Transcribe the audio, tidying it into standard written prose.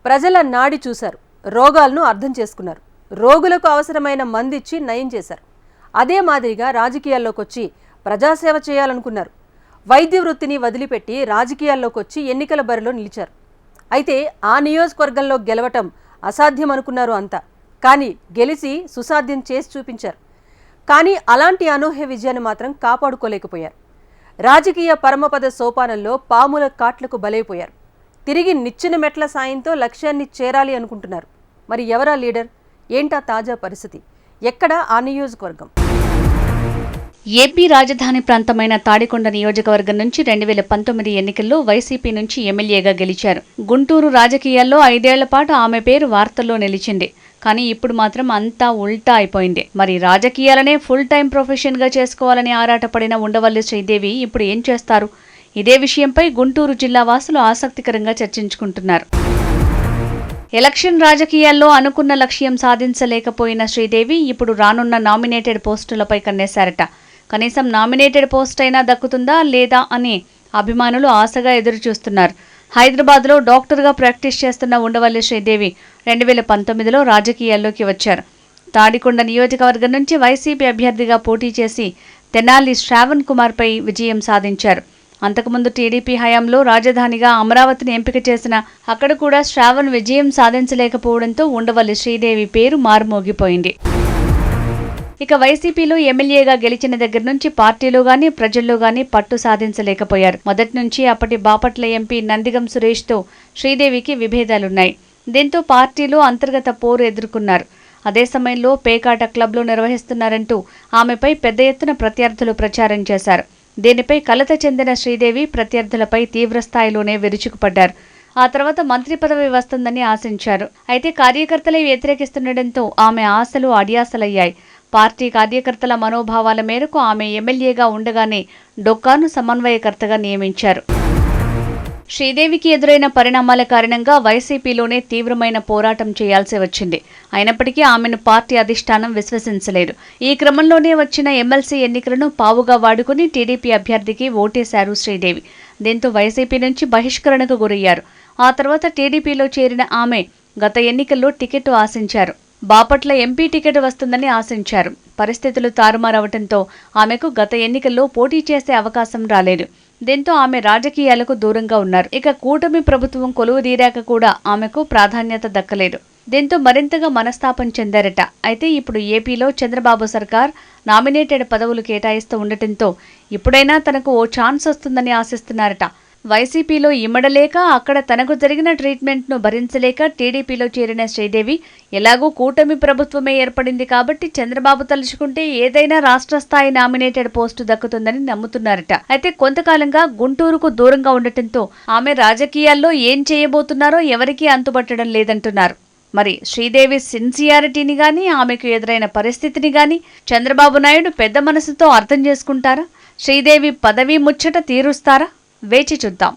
ప్రజల నాడి చూశారు, రోగాలను అర్థం చేసుకున్నారు, రోగులకు అవసరమైన మందిచ్చి నయం చేశారు. అదే మాదిరిగా రాజకీయాల్లోకి వచ్చి ప్రజాసేవ చేయాలనుకున్నారు. వైద్య వృత్తిని వదిలిపెట్టి రాజకీయాల్లోకి వచ్చి ఎన్నికల బరిలో నిలిచారు. అయితే ఆ నియోజకవర్గంలో గెలవటం అసాధ్యం అనుకున్నారు అంతా. కానీ గెలిచి సుసాధ్యం చేసి చూపించారు. కానీ అలాంటి అనూహ్య విజయాన్ని మాత్రం కాపాడుకోలేకపోయారు. రాజకీయ పరమపద సోపానంలో పాముల కాట్లకు బలైపోయారు. తిరిగి నిచ్చెన మెట్ల సాయంతో లక్ష్యాన్ని చేరాలి అనుకుంటున్నారు. మరి ఎవరా లీడర్? ఏంటా తాజా పరిస్థితి? ఎక్కడ ఆ నియోజకవర్గం? ఏపీ రాజధాని ప్రాంతమైన తాడికొండ నియోజకవర్గం నుంచి 2019 ఎన్నికల్లో వైసీపీ నుంచి ఎమ్మెల్యేగా గెలిచారు. గుంటూరు రాజకీయాల్లో 5 ఏళ్ల పాటు ఆమె పేరు వార్తల్లో నిలిచింది. కానీ ఇప్పుడు మాత్రం అంతా ఉల్టా అయిపోయింది. మరి రాజకీయాలనే ఫుల్ టైం ప్రొఫెషన్గా చేసుకోవాలని ఆరాటపడిన ఉండవల్లి శ్రీదేవి ఇప్పుడు ఏం చేస్తారు? ఇదే విషయంపై గుంటూరు జిల్లా వాసులు ఆసక్తికరంగా చర్చించుకుంటున్నారు. ఎలక్షన్ రాజకీయాల్లో అనుకున్న లక్ష్యం సాధించలేకపోయిన శ్రీదేవి ఇప్పుడు రానున్న నామినేటెడ్ పోస్టులపై కన్నేశారట. కనీసం నామినేటెడ్ పోస్ట్ అయినా దక్కుతుందా లేదా అని అభిమానులు ఆశగా ఎదురుచూస్తున్నారు. హైదరాబాద్లో డాక్టర్గా ప్రాక్టీస్ చేస్తున్న ఉండవల్లి శ్రీదేవి 2019లో రాజకీయాల్లోకి వచ్చారు. తాడికొండ నియోజకవర్గం నుంచి వైసీపీ అభ్యర్థిగా పోటీ చేసి తెనాలి శ్రావణ్ కుమార్పై విజయం సాధించారు. అంతకుముందు టీడీపీ హయాంలో రాజధానిగా అమరావతిని ఎంపిక చేసిన అక్కడ కూడా శ్రావణ్ విజయం సాధించలేకపోవడంతో ఉండవల్లి శ్రీదేవి పేరు మారుమోగిపోయింది. ఇక వైసీపీలో ఎమ్మెల్యేగా గెలిచిన దగ్గర నుంచి పార్టీలో గానీ ప్రజల్లో గానీ పట్టు సాధించలేకపోయారు. మొదటి నుంచి అప్పటి బాపట్ల ఎంపీ నందిగం సురేష్తో శ్రీదేవికి విభేదాలున్నాయి. దీంతో పార్టీలో అంతర్గత పోరు ఎదుర్కొన్నారు. అదే సమయంలో పేకాట క్లబ్లు నిర్వహిస్తున్నారంటూ ఆమెపై పెద్ద ఎత్తున ప్రత్యర్థులు ప్రచారం చేశారు. దీనిపై కలత చెందిన శ్రీదేవి ప్రత్యర్థులపై తీవ్రస్థాయిలోనే విరుచుకుపడ్డారు. ఆ తర్వాత మంత్రి పదవి వస్తుందని ఆశించారు. అయితే కార్యకర్తలే వ్యతిరేకిస్తుండటంతో ఆమె ఆశలు అడియాసలయ్యాయి. పార్టీ కార్యకర్తల మనోభావాల మేరకు ఆమె ఎమ్మెల్యేగా ఉండగానే డొక్కాను సమన్వయకర్తగా నియమించారు. శ్రీదేవికి ఎదురైన పరిణామాల కారణంగా వైసీపీలోనే తీవ్రమైన పోరాటం చేయాల్సి వచ్చింది. అయినప్పటికీ ఆమెను పార్టీ అధిష్టానం విశ్వసించలేదు. ఈ క్రమంలోనే వచ్చిన ఎమ్మెల్సీ ఎన్నికలను పావుగా వాడుకుని టీడీపీ అభ్యర్థికి ఓటేశారు శ్రీదేవి. దీంతో వైసీపీ నుంచి బహిష్కరణకు గురయ్యారు. ఆ తర్వాత టీడీపీలో చేరిన ఆమె గత ఎన్నికల్లో టికెట్ ఆశించారు. బాపట్ల ఎంపీ టికెట్ వస్తుందని ఆశించారు. పరిస్థితులు తారుమారవటంతో ఆమెకు గత ఎన్నికల్లో పోటీ చేసే అవకాశం రాలేదు. దీంతో ఆమె రాజకీయాలకు దూరంగా ఉన్నారు. ఇక కూటమి ప్రభుత్వం కొలువుదీరాక కూడా ఆమెకు ప్రాధాన్యత దక్కలేదు. దీంతో మరింతగా మనస్తాపం చెందారట. అయితే ఇప్పుడు ఏపీలో చంద్రబాబు సర్కార్ నామినేటెడ్ పదవులు కేటాయిస్తూ ఉండటంతో ఇప్పుడైనా తనకు ఓ ఛాన్స్ వస్తుందని ఆశిస్తున్నారట. వైసీపీలో ఇమ్మడలేక అక్కడ తనకు జరిగిన ట్రీట్మెంట్ను భరించలేక టీడీపీలో చేరిన శ్రీదేవి ఎలాగూ కూటమి ప్రభుత్వమే ఏర్పడింది కాబట్టి చంద్రబాబు తలుచుకుంటే ఏదైనా రాష్ట్ర స్థాయి నామినేటెడ్ పోస్టు దక్కుతుందని నమ్ముతున్నారట. అయితే కొంతకాలంగా గుంటూరుకు దూరంగా ఉండటంతో ఆమె రాజకీయాల్లో ఏం చేయబోతున్నారో ఎవరికీ అంతుబట్టడం లేదంటున్నారు. మరి శ్రీదేవి సిన్సియారిటీని గానీ ఆమెకు ఎదురైన పరిస్థితిని గానీ చంద్రబాబు నాయుడు పెద్ద మనసుతో అర్థం చేసుకుంటారా? శ్రీదేవి పదవీ ముచ్చట తీరుస్తారా? వేచి చూద్దాం.